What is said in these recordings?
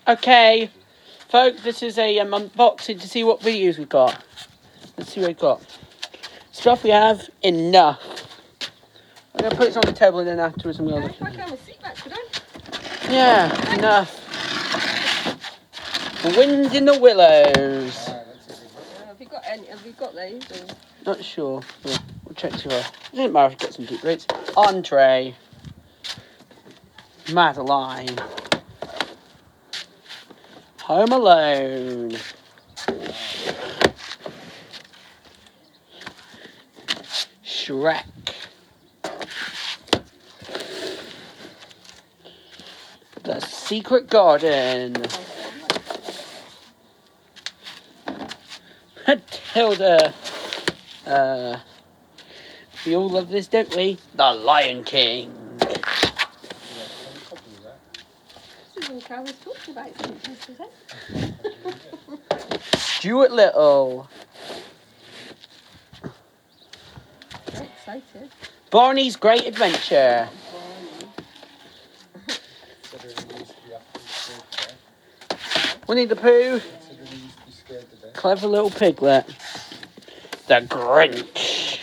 Okay, folks, this is a unboxing to see what videos we've got. Let's see what we've got. Stuff we have, enough. I'm going to put this on the table and then afterwards I'm going to look at it. Yeah, enough. Wind in the willows. Have you got any? Have you got these? Or? Not sure. Yeah, we'll check to her. It doesn't matter if you've got some deep roots. Entree. Madeline. Home Alone. Shrek. The Secret Garden. Matilda. We all love this, don't we? The Lion King. This is all I was talking about yesterday. Stuart Little. Very excited. Barney's Great Adventure. Winnie the Pooh. Clever Little Piglet. The Grinch.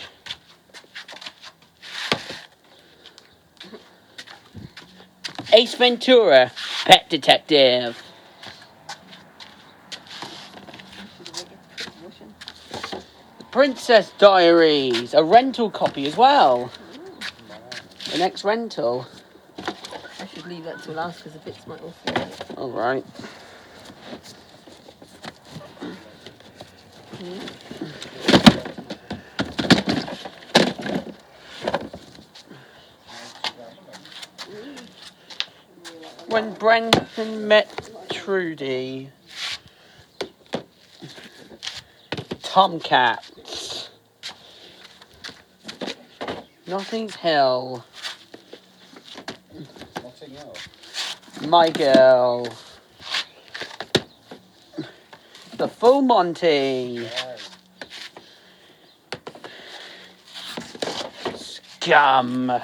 Ace Ventura, Pet Detective. Princess Diaries, a rental copy as well. The next rental. I should leave that till last because the bits might all fall out. All right. When Brendan Met Trudy. Tomcats. Notting Hill. My Girl. The Full Monty. Scum.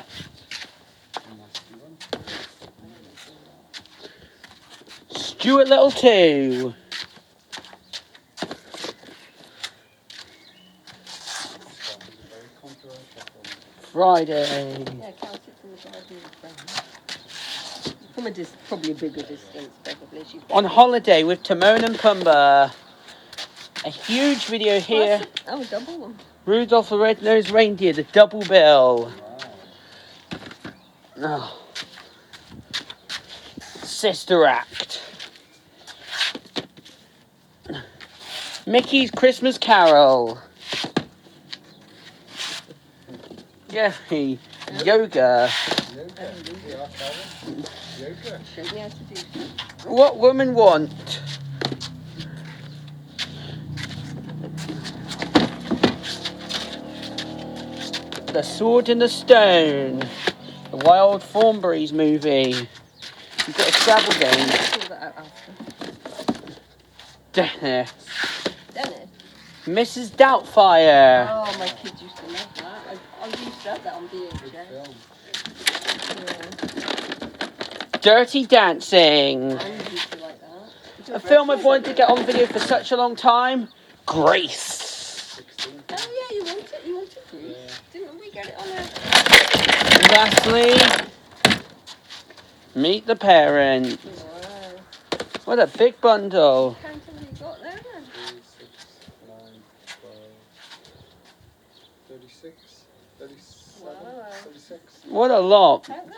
Stuart Little 2. Friday. Yeah, count it from the garden of friends. From a probably a bigger distance, probably. On holiday with Timon and Pumbaa. A huge video here. Oh, a double one. Rudolph the Red-Nosed Reindeer, the double bill. Oh. Sister Act. Mickey's Christmas Carol. Jeffy. Yoga. Show me how to do that. What Women Want. The Sword and the Stone. The Wild Thornberrys movie. You've got a Scrabble game. Sort that out after. Dennis. Dennis? Mrs. Doubtfire. Oh, my kids used to love that. I used to have that on VHS. Yeah. Dirty Dancing. I used to like that. A film I've wanted to get on video for such a long time. Grace. Oh yeah, you want it? You want it, Grace? Yeah. Didn't we get it on a... Lastly, Meet the Parents. Wow. What a big bundle. Count how many you got there then? 3, 6, 9, 12, 36, 37, Wow. 36. What a lot. Count them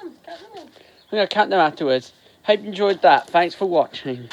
all. I'm going to count them afterwards. Hope you enjoyed that. Thanks for watching.